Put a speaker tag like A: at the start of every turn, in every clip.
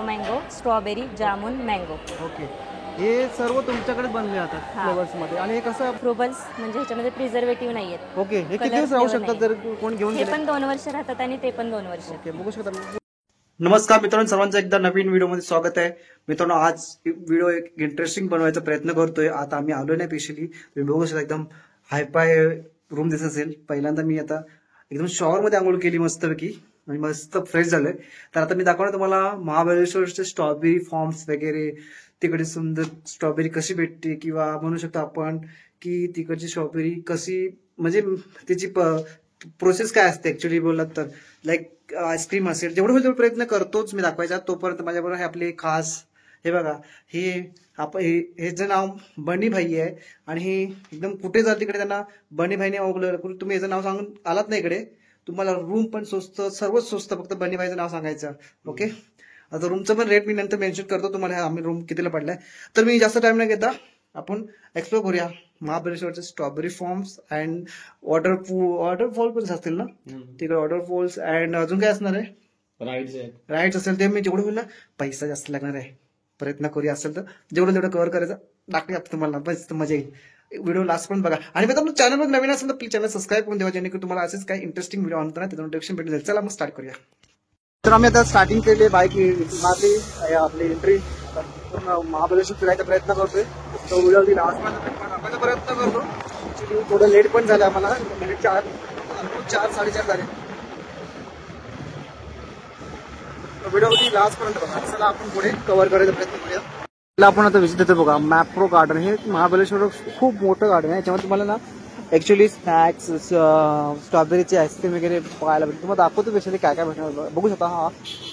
A: Raw mango, strawberry, jamun, mango.
B: Okay, हे सर्व तुमच्याकडे बनले जातात फ्लेवर्स मध्ये. आणि हे कसं
A: फ्रुबल्स म्हणजे ह्याच्यामध्ये प्रिझर्वेटिव्ह नाही आहेत.
B: ओके, हे किती दिवस राहू शकतात जर कोण घेऊन
A: हे
B: गेले?
A: पण 2 वर्ष राहतात आणि ते पण 2 वर्ष.
B: ओके, बघू शकता. नमस्कार मित्रांनो, सर्वांचं एकदा नवीन व्हिडिओमध्ये स्वागत आहे. मित्रांनो, आज व्हिडिओ एक इंटरेस्टिंग बनवायचा प्रयत्न करतोय. आता आम्ही आलो नाही स्पेशली, तुम्ही बघू शकता एकदम हायफाय रूम दिसत असेल. पहिल्यांदा मी आता एकदम शॉवरमध्ये आंघोळ केली मस्तपैकी आणि मस्त फ्रेश झालोय. तर आता मी दाखवणार तुम्हाला महाबळेश्वरचे स्ट्रॉबेरी फॉर्म्स वगैरे, तिकडे सुंदर स्ट्रॉबेरी कशी भेटते, किंवा म्हणू शकतो आपण की तिकडची स्ट्रॉबेरी कशी, म्हणजे त्याची प्रोसेस काय असते ऍक्च्युली बोललात तर. लाईक आईस्क्रीम असेल, जेवढं होईल तेवढा प्रयत्न करतोच मी दाखवायचा. तोपर्यंत माझ्याबरोबर हे आपले खास, हे बघा, हे जे नाव बनी भाई आहे आणि हे एकदम कुठे जाल तिकडे त्यांना बनी भाईने ओळखलं. तुम्ही याचं नाव सांगून आलात ना इकडे, तुम्हाला रूम पण स्वस्त, सर्वच स्वस्त, फक्त बनी भाईचं नाव सांगायचं. ओके, आता रूमचं पण रेट मी नंतर मेन्शन करतो तुम्हाला, आम्ही रूम कितीला पडलाय. तर मी जास्त टाइम न घेता आपण एक्सप्लोर करूया महाबळेश्वरचे स्ट्रॉबेरी फॉर्म्स अँड वॉटरफॉल पण असतील ना तिकडे, वॉटरफॉल्स अँड अजून काय असणार आहे, राईड्स असेल ते. मी जेवढं होईल ना, पैसा जास्त लागणार आहे, प्रयत्न करूया असेल तर जेवढं तेवढं कव्हर करायचं. दाखवूया तुम्हाला, बस मजा येईल. व्हिडिओ लास्ट पण बघा. आणि मित्रांनो, चॅनलवर नवीन असेल तर प्लीज चॅनल सबस्क्राईब करून ठेवा, जेणेकरून तुम्हाला असेच काही इंटरेस्टिंग व्हिडिओ आणतो ना त्याचं नोटिफिकेशन भेटेल. चला मग स्टार्ट करूया. तर आम्ही आता स्टार्टिंग केली बाईक मारली, आपली एंट्री महाबळेश्वर फिरायचा प्रयत्न करतोय. तो व्हिडिओ लास्ट प्रयत्न करतो. थोडं लेट पण झालं आम्हाला, म्हणजे 4-4:30 झाले. व्हिडिओ लास्ट पर्यंत बघा. चला आपण पुढे कव्हर करायचा प्रयत्न करूया. आपण आता विजिट देतो बघा, मॅप्रो गार्डन. हे महाबळेश्वर खूप मोठं गार्डन आहे. याच्यामध्ये तुम्हाला ना ऍक्च्युली स्नॅक्स, स्ट्रॉबेरीचे आईस्क्रीम वगैरे पाहायला भेटते. तुम्हाला दाखवतो बेसिकली काय काय भेटणार. बघू शकता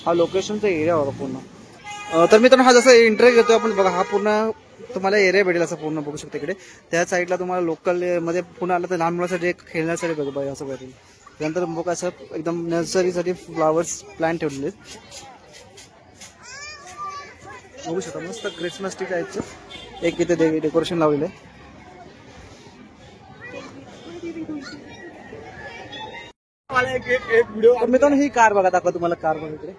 B: हा लोकेशनचा एरिया बघा पूर्ण. तर मित्रांनो, हा जसं एंट्री घेतो आपण बघा, हा पूर्ण तुम्हाला एरिया भेटेल असं पूर्ण बघू शकता. इकडे त्या साईडला तुम्हाला लोकल मध्ये पुन्हा आलं तर लहान मुलासाठी एक खेळण्यासाठी बघा असं भेटेल. त्यानंतर बघा असं एकदम नर्सरीसाठी फ्लॉवर्स प्लांट ठेवलेले बघू शकता. मस्त क्रिसमस ट्री टाईपचं एक इथे डेकोरेशन लावलेलं आहे. मित्रांनो, ही कार बघा, दाखवा तुम्हाला कार बघा. इकडे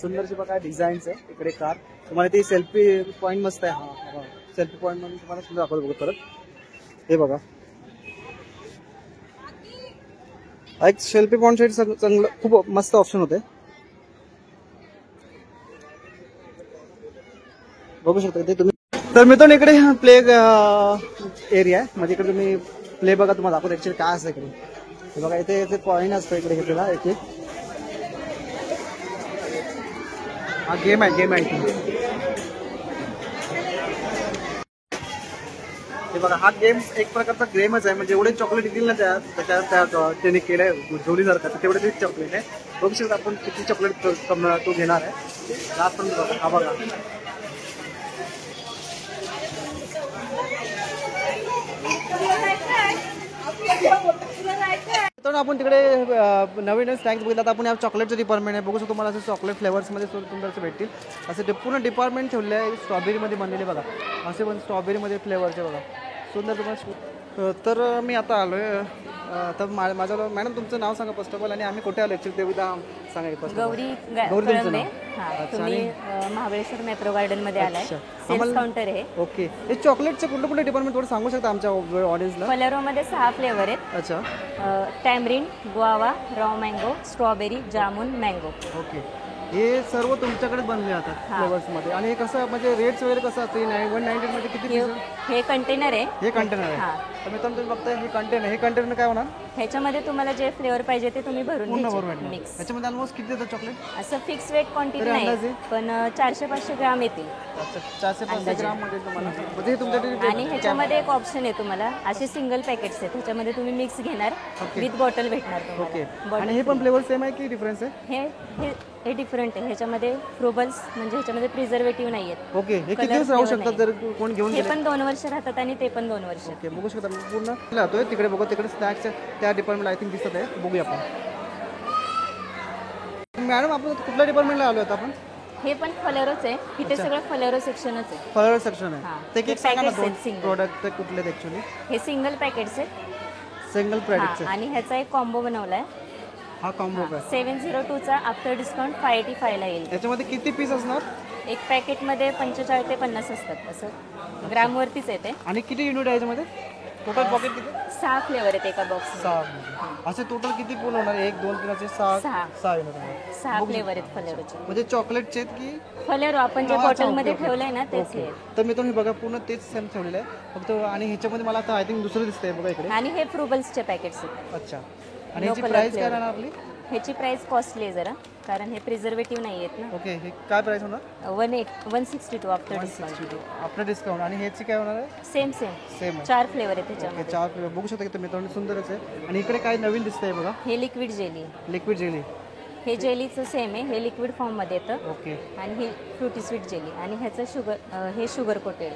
B: सुंदरशी बघा डिझाईन्स आहे. इकडे कार तुम्हाला ती सेल्फी पॉईंट मस्त आहे. हा सेल्फी पॉईंट म्हणून तुम्हाला सुंदर दाखवतो बघा. परत हे बघा, एक सेल्फी पॉईंट साठी चांगलं, खूप मस्त ऑप्शन होते. बघू शकता ते तुम्ही. तर मित्रांनो, इकडे प्ले एरिया आहे, म्हणजे इकडे तुम्ही प्ले बघा, तुम्हाला दाखवतो ऍक्च्युअली काय असतं इकडे. हे बघा, इथे पॉईंट असतो इकडे घेतलेला. इथे हा गेम आहे हे बघा. हा गेम एक प्रकारचा गेमच आहे, म्हणजे एवढे चॉकलेट येतील ना त्याने केलंय जोडीसारखं, तेवढे तेच चॉकलेट आहे. बघू शकता आपण किती चॉकलेट तो घेणार आहे. लास्ट पण बघा, हा बघा. तर आपण तिकडे नवीन स्नॅक्स बघितलं. आपण या चॉकलेटचं डिपार्टमेंट आहे. बघू शकतो तुम्हाला असं चॉकलेट फ्लेवर्समध्ये सुंदरसे भेटतील. असे ते पूर्ण डिपार्टमेंट ठेवले आहे. स्ट्रॉबेरीमध्ये बनलेले बघा, असे पण स्ट्रॉबेरीमध्ये फ्लेवरचे बघा, सुंदर तुम्हाला. तर मी आता आलोय. तर माझ्या मॅडम तुमचं नाव सांगा फर्स्ट ऑफ ऑल, आणि आम्ही कुठे आलो ऍक्च्युली ते एकदा सांगा.
A: गौरी कळंबे. तुम्ही महाबळेश्वर मॅप्रो गार्डन मध्ये आलाय. सेल्स काउंटर आहे.
B: ओके, हे चॉकलेटचे कुठले डिपार्टमेंट थोडं सांगू शकता आमच्या ऑडियन्सला?
A: फलेरो मध्ये 6 फ्लेवर आहेत.
B: अच्छा,
A: tamarind, guava, raw mango, strawberry, jamun, mango.
B: Okay, हे सर्व तुमच्याकडे बनले जातात फ्लेवर्स मध्ये. आणि हे कसं, म्हणजे रेट्स वगैरे कसं असते? 190 मध्ये किती?
A: हे कंटेनर आहे.
B: हे कंटेनर आहे. तर मित्रांनो, तुम्ही बघताय हे कंटेनर काय होणार?
A: ह्याच्यामध्ये तुम्हाला जे फ्लेवर पाहिजे ते तुम्ही भरून
B: मिक्स. ह्याच्यामध्ये ऑलमोस्ट किती देतात चॉकलेट?
A: असं फिक्स वेट क्वांटिटी नाही, पण 400-500 ग्राम येतील.
B: 400-500 ग्राम मध्ये तुम्हाला. म्हणजे तुमच्याकडे
A: आणि ह्याच्यामध्ये एक ऑप्शन आहे तुम्हाला, असे सिंगल पॅकेट्स आहेत, ह्याच्यामध्ये तुम्ही मिक्स घेणार, विथ बॉटल भेटणार तुम्हाला.
B: ओके, आणि हे पण फ्लेवर सेम आहे की डिफरन्स आहे?
A: हे डिफरंट आहे. ह्याच्यामध्ये फ्रुबल्स म्हणजे ह्याच्यामध्ये प्रिझर्वेटिव्ह नाही आहेत.
B: ओके, हे किती दिवस राहू शकतात जर कोण घेऊन
A: गेले? हे पण 2 वर्ष राहतात आणि ते पण 2 वर्ष.
B: ओके, बघू शकता पूर्ण जातोय तिकडे. बघू तिकडे स्नॅक्स त्या डिपार्टमेंट आय थिंक दिसत आहे. बघूया आपण. मॅडम, आपण कुठल्या डिपार्टमेंटला आलो होतो आपण?
A: हे पण फलेरोच आहे. इथे सगळं फलेरो सेक्शनच आहे.
B: फलेरो सेक्शन आहे. ते किती सांगा ना, 2 प्रोडक्ट कुठले ऍक्च्युअली?
A: हे सिंगल पॅकेट्स आहेत.
B: सिंगल पॅकेट्स
A: आणि ह्याचा एक कॉम्बो बनवलाय.
B: हा कॉम्बो काय
A: 702चा आफ्टर डिस्काउंट 585 ला येईल.
B: याच्यामध्ये किती पीस असणार?
A: एक पॅकेटमध्ये 45 ते 50 असतात, असं ग्रामवरतीच येते.
B: आणि किती युनिट आहे याच्यामध्ये? टोटल पॉकेट किती?
A: 6 फ्लेवर आहेत एका बॉक्स.
B: 6. असे टोटल किती पूल होणार? 1 2 3 असे 6 युनिट.
A: 6 फ्लेवर आहेत फलेरोचे.
B: म्हणजे चॉकलेटचे आहेत की
A: फलेरो आपण जे बॉटलमध्ये ठेवलंय ना तेच आहे.
B: तर मी तुम्ही बघा पूर्ण तेच सेम ठेवलेलं आहे फक्त. आणि ह्याच्यामध्ये मला आता आय थिंक दुसरं दिसतंय बघा इकडे.
A: आणि हे फ्रुबल्सचे पॅकेट्स आहेत.
B: अच्छा. आणि ह्याची प्राइस काय राहणार आपली?
A: ह्याची प्राइस कॉस्टली आहे जरा, कारण हे प्रिझर्वेटिव्ह नाही आहेत ना.
B: ओके. हे काय प्राइस होणार?
A: 162 आफ्टर डिस्काउंट.
B: After discount. आणि ह्याची काय होणार आहे?
A: सेम
B: सेम आहे.
A: 4 फ्लेवर आहेत त्याच्यामध्ये.
B: 4 फ्लेवर बघू शकता की मित्रांनो, सुंदरच आहे. आणि इकडे काय नवीन दिसतंय बघा?
A: हे लिक्विड जेली.
B: Liquid jelly.
A: हे जेलीचं सेम आहे, हे लिक्विड फॉर्म मध्ये येतं.
B: ओके.
A: आणि हे फ्रुटी स्वीट जेली. आणि ह्याचं हे शुगर कोटेड.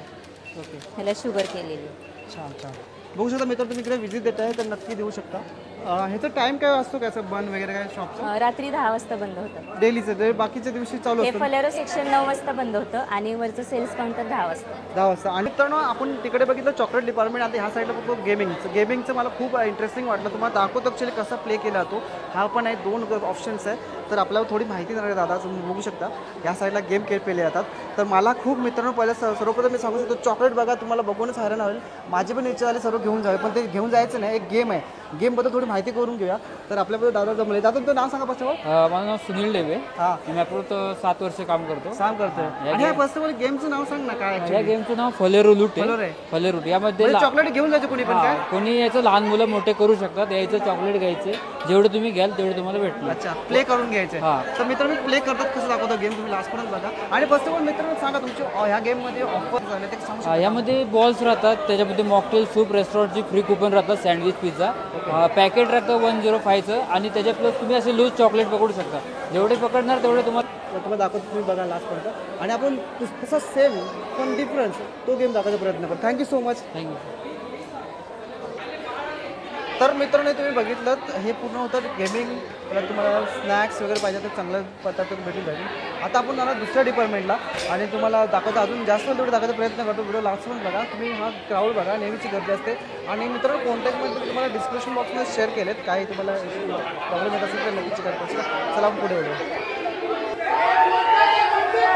B: ओके.
A: ह्याला शुगर केलेली.
B: छान छान. बघू शकता मित्रांनो, तुम्ही इकडे व्हिजिट देताय तर नक्की देऊ शकता. ह्याचा टाइम काय असतो, काय असं बंद वगैरे काय शॉपचं?
A: रात्री 10 वाजता बंद होतं
B: डेलीचं. बाकीच्या दिवशी चालू
A: हे
B: असतं?
A: फलेरो सेक्शन 9 वाजता बंद होतं आणि वरचं सेल्स काउंटर 10 वाजता.
B: 10 वाजता. आणि मित्रांनो, आपण तिकडे बघितलं चॉकलेट डिपार्टमेंट. आता ह्या साईडला बघतो गेमिंगचं मला खूप इंटरेस्टिंग वाटलं. तुम्हाला दाखवतो ॲक्च्युली कसा प्ले केला जातो. हा पण आहे, 2 ऑप्शन्स आहे. तर आपल्याला थोडी माहिती देणार आहे दादा. तुम्ही बघू शकता ह्या साईडला गेम केले जातात. तर मला खूप मित्रांनो, पहिल्या सर्वप्रथम मी सांगू शकतो चॉकलेट बघा तुम्हाला बघूनच हैराण होईल. माझी पण इच्छा झाली सर्व घेऊन जावे, पण ते घेऊन जायचं नाही. एक गेम आहे, गेमबद्दल थोडी माहिती करून घेऊया. तर आपल्याबद्दल दादा जमले. दादा तुमचं नाव सांगा पासून.
C: माझं नाव सुनील डेवे.
B: हां.
C: मी मॅप्रोत 7 वर्ष काम करतो.
B: आणि ह्या फर्स्ट ऑफ ऑल गेमचं नाव सांग ना काय?
C: या गेमचं नाव फलेरो लूट
B: फलेरो आहे.
C: आहे. फलेरूट यामध्ये
B: चॉकलेट घेऊन जायचं कोणी पण काय?
C: कोणी याचं लहान मुलं मोठे करू शकतात. यायचं चॉकलेट घ्यायचे, जेवढे तुम्ही घ्याल तेवढे तुम्हाला भेटणार.
B: अच्छा. प्ले करून घ्यायचे. तर मित्रांनो, प्ले करतात कसं दाखवतो गेम, तुम्ही लास्टपर्यंत बघा. आणि फर्स्ट ऑफ ऑल मित्रांनो सांगा तुमचे ह्या गेममध्ये ऑफर झाले ते सांगू शकता?
C: यामध्ये बॉल्स राहतात, त्याच्यामध्ये मॉकटेल, सूप, रेस्टॉरंटची फ्री कुपन राहतात, सँडविच, पिझ्झा, पॅकेट राहतं 105चं. आणि त्याच्या प्लस तुम्ही असे लूज चॉकलेट पकडू शकता. जेवढे पकडणार तेवढे तुम्हाला
B: दाखवतो, तुम्ही बघा लास्टपर्यंत. आणि आपण तसा सेम पण डिफरन्स तो गेम दाखवायचा प्रयत्न करतो. Thank you so much.
C: थँक्यू.
B: तर मित्रांनो, तुम्ही बघितलं हे पूर्ण होतं गेमिंग. तुम्हाला स्नॅक्स वगैरे पाहिजे तर चांगल्या पद्धतीने भेटून जाईल. आता आपण जाणार दुसऱ्या डिपार्टमेंटला आणि तुम्हाला दाखवतो, अजून जास्त तेवढे दाखवायचा प्रयत्न करतो. व्हिडिओ लास्टपर्यंत बघा. तुम्ही हा क्राऊड बघा, नेहमीची गर्दी असते. आणि मित्रांनो, कॉन्टॅक्टमध्ये तुम्हाला डिस्क्रिप्शन बॉक्समध्ये शेअर केलेत. काही तुम्हाला प्रॉब्लेम येत असेल तर नक्कीच करा. चला आपण पुढे वळूया.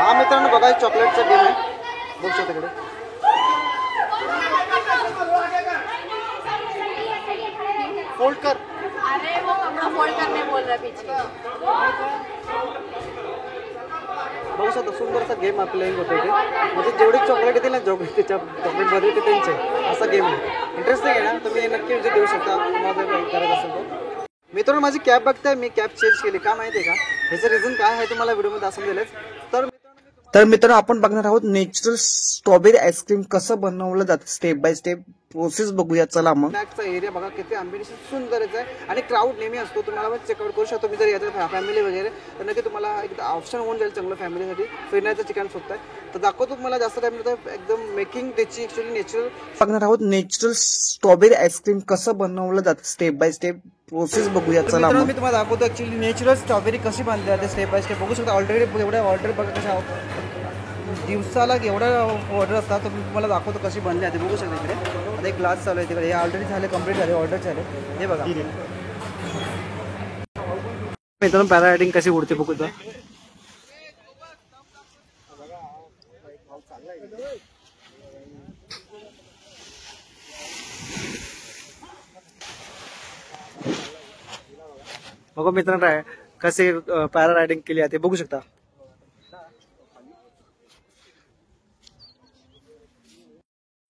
B: हा मित्रांनो बघा, चॉकलेटचा गेम आहे. बघू शकता तिकडे. फोल्ड कर.
A: अरे वो कपड़ा फोल्ड करने बोल रहा पीछे.
B: बघू शकता सुंदरसा गेम प्लेइंग होतो इथे. म्हणजे जेवढी चॉकलेट येतील ना त्याच्या चॉकलेटमध्ये ते त्यांचे असा गेम आहे. इंटरेस्टिंग आहे ना. तुम्ही नक्की विजिट देऊ शकता तुम्हाला करायचं असेल तर. मित्रांनो, माझी कॅब बघताय, मी कॅब चेंज केली. का माहिती आहे का? ह्याचं रिझन काय आहे तुम्हाला व्हिडिओमध्ये दाखवून दिलेच. तर मित्रांनो, आपण बघणार आहोत नॅचरल स्ट्रॉबेरी आईस्क्रीम कसं बनवलं जातं. स्टेप बाय स्टेप प्रोसेस बघूया. चला मग. स्नॅक्सचा एरिया बघा किती आंबेशी सुंदरच आहे. आणि क्राऊड नेहमी असतो, तुम्हाला चेकआउट करू शकतो. तुम्ही जर याचं फॅमिली वगैरे तर नक्की तुम्हाला एक ऑप्शन होऊन जाईल चांगलं फॅमिलीसाठी. फिरण्याचं ठिकाण सुद्धा आहे. तर दाखवतो तुम्हाला जास्त टाइम नव्हतं. एकदम मेकिंग त्याची ऍक्च्युअली नॅचरल बघणार आहोत. नॅचरल स्ट्रॉबेरी आईस्क्रीम कसं बनवलं जातं स्टेप बाय स्टेप प्रोसेस बघूया. चला मी तुम्हाला दाखवतो ऍक्च्युली नॅचरल स्ट्रॉबेरी कशी बांधली जाते स्टेप बाय स्टेप. बघू शकता ऑलरेडी एवढ्या ऑर्डर बघा कशा दिवसाला एवढ्या ऑर्डर असतात. तर मी तुम्हाला दाखवतो कशी बनली जाते. बघू शकता इकडे आता एक ग्लास चालू आहे तिकडे. हे ऑलरेडी झाले, कम्प्लीट झाले, ऑर्डर झाले. हे बघा मित्रांनो, पॅराग्लायडिंग कशी उडते बघू. बघा मित्रांनो कसे पॅराग्लायडिंग केली जाते बघू शकता.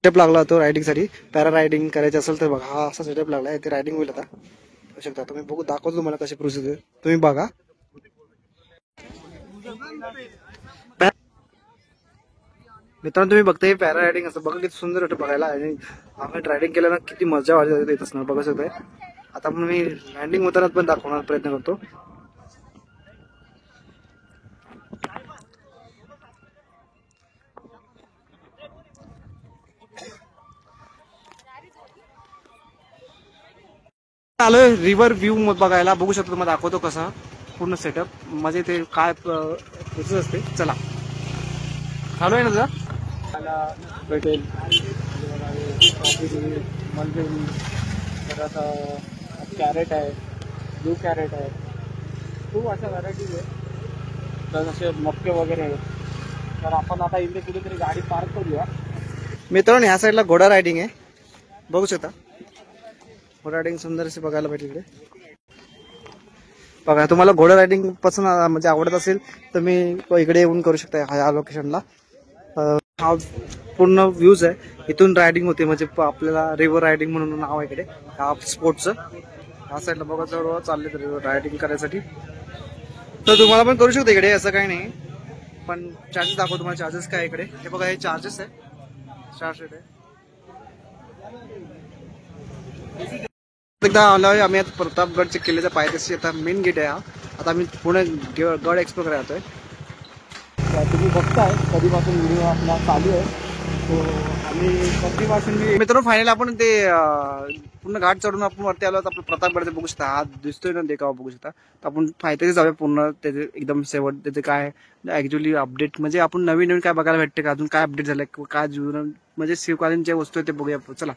B: सेटअप लागला तो रायडिंग साठी. पॅरा रायडिंग करायचं असेल तर बघा हा असा सेटअप लागला. ते रायडिंग होईल आता. बघू शकता तुम्ही. बघू दाखवतो तुम्हाला कशी प्रोसेस आहे. तुम्ही बघा. मित्रांनो, तुम्ही बघताय पॅरा रायडिंग असं बघा किती सुंदर वाटतं बघायला. आणि आपण रायडिंग केल्यानं किती मजा येत असणार बघू शकताय. आता आपण मी लँडिंग होताना पण दाखवण्याचा प्रयत्न करतो. आलोय रिव्हर व्ह्यू बघायला. बघू शकतो तुम्हाला दाखवतो कसा पूर्ण सेटअप. म्हणजे ते काय प्रोसेस असते. चला चालू आहे ना तुझा.
C: भेटेल मलबेरी, परत कॅरेट आहे, ब्लू कॅरेट आहे,
D: खूप अशा व्हरायटीज आहेत तर जसे मक्के वगैरे आहेत. तर आपण आता इथे कुठेतरी गाडी पार्क करूया.
B: मित्रांनो ह्या साईडला घोडा रायडिंग आहे, बघू शकता. घोडा रायडिंग सुंदर असे बघायला भेटेल इकडे. बघा तुम्हाला घोडा रायडिंग पसंत म्हणजे आवडत असेल तर मी इकडे येऊन करू शकता ह्या लोकेशनला. हा पूर्ण व्ह्यूज आहे, इथून रायडिंग होते म्हणजे आपल्याला रिव्हर रायडिंग म्हणून नाव आहे इकडे ह्या स्पोर्टचं. ह्या साईडला बघा सर्व चालले तर रिव्हर रायडिंग करायसाठी, तर तुम्हाला पण करू शकता इकडे, असं काही नाही. पण चार्जेस दाखवतो तुम्हाला, चार्जेस काय इकडे हे बघा, हे चार्जेस आहे 400 आहे. एकदा आलो आहे आम्ही आता प्रतापगडच्या किल्ल्याच्या पायथ्याशी. आता मेन गेट आहे हा. आता आम्ही पुणे गड एक्सप्लोर करायला येतोय.
D: तुम्ही बघताय कधीपासून व्हिडिओ आपला चालू आहे. तो आम्ही कधीपासून
B: मित्रांनो फायनल आपण ते पूर्ण घाट चढून आपण वरती आलो. आपलं प्रतापगडचं बघू शकता, हा दिसतोय ना देखावा बघू शकता. तर आपण पायथ्याशी जाऊया पूर्ण त्याचे एकदम शेवट, त्याचे काय ऍक्च्युअली अपडेट म्हणजे आपण नवीन नवीन काय बघायला भेटते का, अजून काय अपडेट झालंय, काय जुनं म्हणजे शिवकालीन ज्या वस्तू आहेत ते बघूया. चला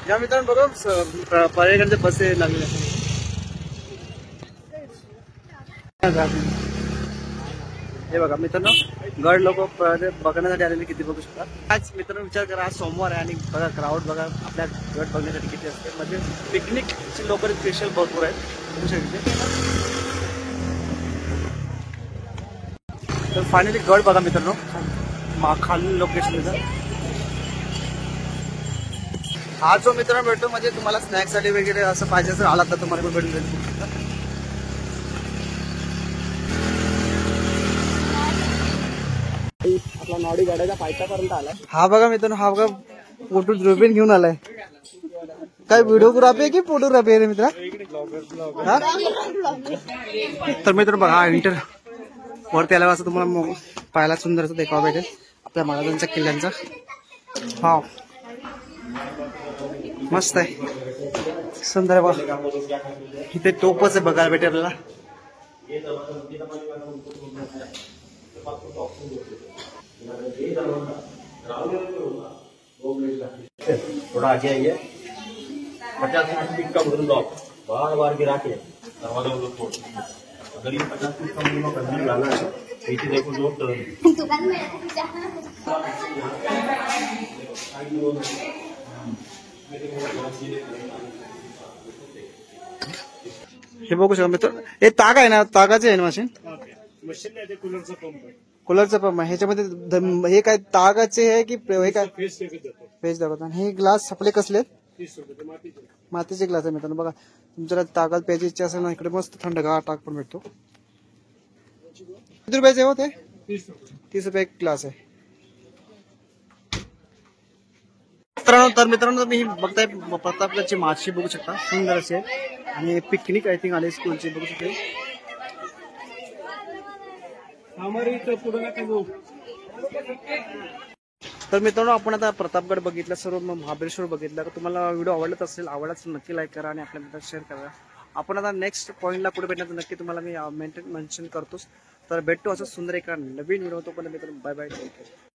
B: या मित्रांनो, बघा पर्यटकांचे बस लागले. हे बघा मित्रांनो, गड लोक बघण्यासाठी आलेले किती बघू शकता. आज मित्रांनो विचार करा, आज सोमवार आहे आणि बघा क्राऊड बघा आपल्या गड बघण्यासाठी किती असते. म्हणजे पिकनिकचे लोक स्पेशल भरपूर आहेत बघू शकते. तर फायनली गड बघा मित्रांनो, खाली लोकेशन. हा जो मित्रांनो भेटतो म्हणजे तुम्हाला स्नॅक्ससाठी वगैरे असं पाहिजे असं आला तर तुम्हाला भेटून जाईल.
D: आपला नावडी गाड्याच्या पायथ्यापर्यंत आलाय.
B: हा बघा मित्रांनो, हा बघा फोटो ड्रोपिन घेऊन आलाय. काय व्हिडिओग्राफी आहे की फोटोग्राफी आहे मित्र? तर मित्र बघा, हा इंटर वरती आल्यावर असं तुम्हाला पाहायला सुंदर असं देखावा भेटेल आपल्या महाराजांच्या किल्ल्यांचा. हा मस्त आहे, सुंदर आहे बघा. इथे तोपच आहे बघायला भेटेल आपल्याला.
E: थोड़ा आगे आइए, 50 फीट का उधर दो, बार बार गिरा के दरवाजा उधर खोल. अगर ये 50 फीट का मिनिमम कंटिन्यू डाला है, पीछे देखो जो
B: हे बघू शकता मित्र, हे ताग आहे ना, तागाचे आहे ना मशीन,
D: मशीन नाही, ते कूलरचा पंप आहे.
B: कूलरचा पंप आहे. ह्याच्यामध्ये हे काय तागाचे आहे की हे काय
D: फेस टेकत जातो.
B: पेज दाखवतात. हे ग्लास आपले कसले
D: 30 रुपये ते मातीचे.
B: मातीचे ग्लास आहे मित्रांनो. बघा तुमच्याला तागात प्यायची इच्छा असेल ना, इकडे मस्त थंडगार ताक पण भेटतो. किती रुपयाचे होते?
D: 30 रुपये.
B: 30 रुपये एक ग्लास आहे. तर मित्रांनो तुम्ही बघताय प्रतापगडची माशी बघू शकता, सुंदर असे आणि पिकनिक आय थिंक आले स्कूलची बघू शकते.
D: हमारे इथं पुढे नका जाऊ.
B: तर मित्रांनो आपण आता प्रतापगड बघितलं, सर्व महाबळेश्वर बघितलं. तर तुम्हाला व्हिडिओ आवडत असेल, आवडलाच नक्की लाईक करा आणि आपल्या मित्रांना शेअर करा. आपण आता नेक्स्ट पॉईंटला कुठे भेटण्याचं नक्की तुम्हाला मी मेन्शन करतोच. तर भेटतो असं सुंदर एका नवीन व्हिडिओ. तो पण मित्रांनो बाय बाय.